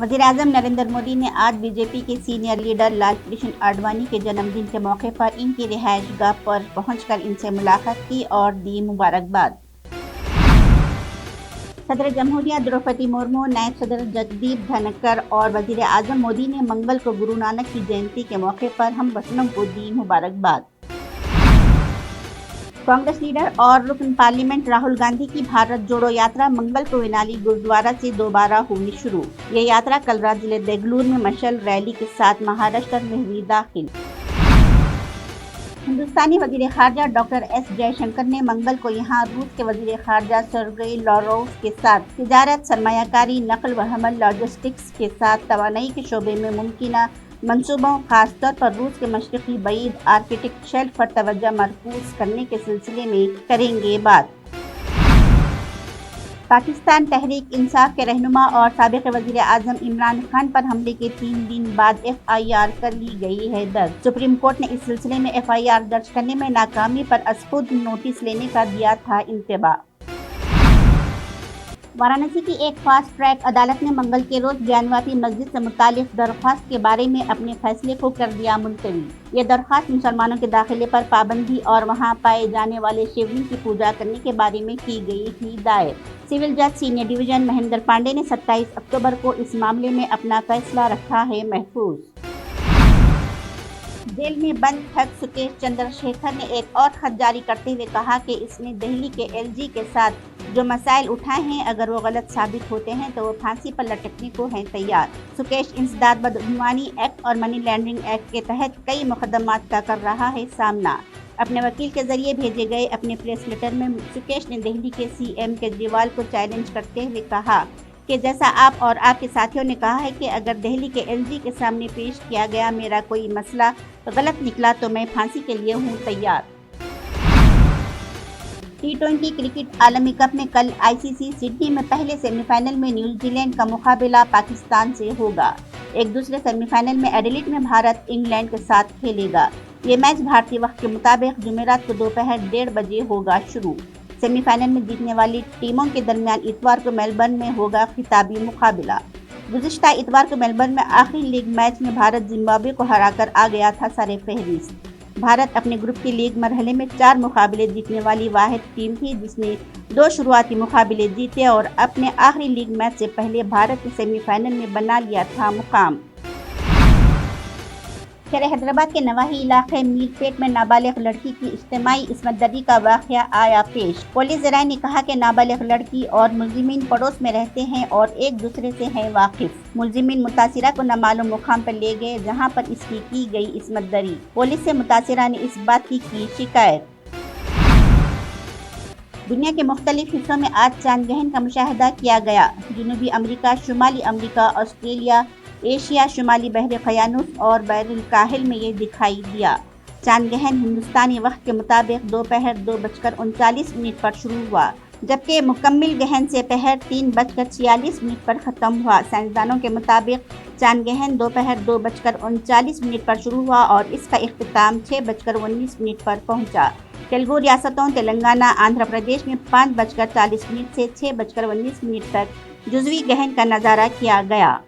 वज़ीर-ए-आज़म नरेंद्र मोदी ने आज बीजेपी के सीनियर लीडर लाल कृष्ण आडवाणी के जन्मदिन के मौके पर इनकी रिहाइशगाह पर पहुंचकर इनसे मुलाकात की और दी मुबारकबाद। सदर जमहूरिया द्रौपदी मुर्मू, नायब सदर जगदीप धनखड़ और वज़ीर-ए-आज़म मोदी ने मंगल को गुरु नानक की जयंती के मौके पर हम वतनों को दी मुबारकबाद। कांग्रेस लीडर और रुकन पार्लियामेंट राहुल गांधी की भारत जोड़ो यात्रा मंगल को वेनाली गुरुद्वारा से दोबारा हुई शुरू। ये यात्रा कल रात जिले देगलूर में मशाल रैली के साथ महाराष्ट्र में हुई दाखिल। हिंदुस्तानी वज़ीर ख़ारजा डॉक्टर एस जयशंकर ने मंगल को यहां रूस के वज़ीर ख़ारजा सर्गेई लाव्रोव के साथ तिजारत, सरमायाकारी, नकल व हमल, लॉजिस्टिक्स के साथ तवानाई के शोबे में मुमकिना मंसूबों, खासतौर पर रूस के मशरक़ी बईद आर्कटिक शेल्फ पर तवज्जो मरकूज़ करने के सिलसिले में करेंगे बात। पाकिस्तान तहरीक इंसाफ के रहनुमा और साबिक़ वज़ीर-ए-आज़म इमरान खान पर हमले के 3 दिन बाद FIR कर ली गई है दर्ज। सुप्रीम कोर्ट ने इस सिलसिले में FIR दर्ज करने में नाकामी पर असखुद नोटिस लेने का दिया था इंतबाह। वाराणसी की एक फास्ट ट्रैक अदालत ने मंगल के रोज जानवापी मस्जिद से मुतालिक दरख्वास्त के बारे में अपने फैसले को कर दिया मुलतवी। ये दरख्वास्त मुसलमानों के दाखिले पर पाबंदी और वहां पाए जाने वाले शिवलिंग की पूजा करने के बारे में की गई थी दायर। सिविल जज सीनियर डिवीजन महेंद्र पांडे ने 27 अक्टूबर को इस मामले में अपना फैसला रखा है महफूज। जेल में बंद ठग सुकेश चंद्रशेखर ने एक और खत जारी करते हुए कहा कि इसने दिल्ली के LG के साथ जो मसाइल उठाए हैं, अगर वो गलत साबित होते हैं तो वो फांसी पर लटकने को हैं तैयार। सुकेश इंसदाद बदगुमानी एक्ट और मनी लॉन्ड्रिंग एक्ट के तहत कई मुकदमात का कर रहा है सामना। अपने वकील के जरिए भेजे गए अपने प्रेस लेटर में सुकेश ने दिल्ली के CM केजरीवाल को चैलेंज करते हुए कहा कि जैसा आप और आपके साथियों ने कहा है कि अगर दिल्ली के LG के सामने पेश किया गया मेरा कोई मसला गलत निकला तो मैं फांसी के लिए हूं तैयार। T20 क्रिकेट आलमी कप में कल ICC सिडनी में पहले सेमीफाइनल में न्यूजीलैंड का मुकाबला पाकिस्तान से होगा। एक दूसरे सेमीफाइनल में एडिलेड में भारत इंग्लैंड के साथ खेलेगा। ये मैच भारतीय वक्त के मुताबिक जुमेरात को दोपहर 1:30 बजे होगा शुरू। सेमीफाइनल में जीतने वाली टीमों के दरमियान इतवार को मेलबर्न में होगा खिताबी मुकाबला। गुज़िश्ता इतवार को मेलबर्न में आखिरी लीग मैच में भारत जिम्बाब्वे को हराकर आ गया था सर-ए-फ़हरिस्त। भारत अपने ग्रुप के लीग मरहले में 4 मुकाबले जीतने वाली वाहिद टीम थी जिसने 2 शुरुआती मुकाबले जीते और अपने आखिरी लीग मैच से पहले भारत ने सेमीफाइनल में बना लिया था मुकाम। शहर हैदराबाद के नवाही इलाके मीरपेट में नाबालिग लड़की की इज्तिमाई इस्मत दरी का वाक़या आया पेश। पुलिस ज़राए ने कहा कि नाबालिग लड़की और मुलजिमीन पड़ोस में रहते हैं और एक दूसरे से हैं वाकिफ। मुलजिमीन मुतासिरा को नामालूम मुकाम पर ले गए जहां पर इसकी की गई इस्मत दरी। पुलिस से मुतासिरा ने इस बात की शिकायत। दुनिया के मुख्तलिफ हिस्सों में आज चांद ग्रहण का मुशाहिदा किया गया। जनूबी अमरीका, शुमाली अमरीका, ऑस्ट्रेलिया, एशिया, शुमाली बहर क़यानूस और बैरुल काहिल में ये दिखाई दिया। चांद ग्रहण हिंदुस्तानी वक्त के मुताबिक दोपहर 2:39 पर शुरू हुआ, जबकि मुकम्मिल ग्रहण से पहर 3:46 पर ख़त्म हुआ। साइंसदानों के मुताबिक चांद ग्रहण दोपहर 2:39 पर शुरू हुआ और इसका इख्तिताम 6:19 पर पहुंचा। तेलुगु रियासतों तेलंगाना, आंध्र प्रदेश में 5:40 से 6:19 तक जुज़वी ग्रहण का नज़ारा किया गया।